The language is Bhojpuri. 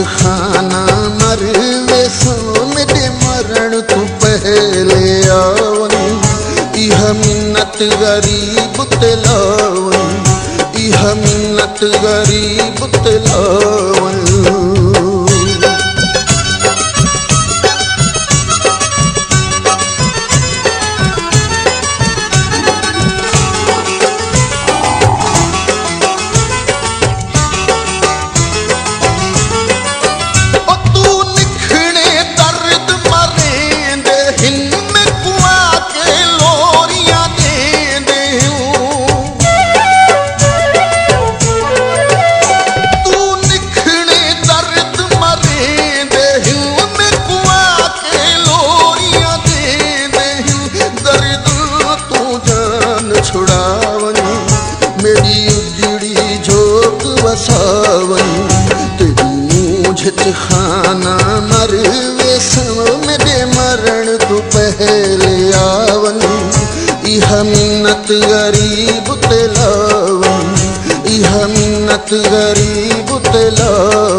खाना मर वेसो मेरे मरण तू पहले आवन इह मिन्नत गरीब तेलावन इह मिन्नत गरीब तेलावन मेरी उजड़ी झोंक वसावन तेरी मूझत खाना मर वेसो मेरे मरण तू पहले आवन इह मिन्नत गरीब तेलावन इह मिन्नत गरीब तेलावन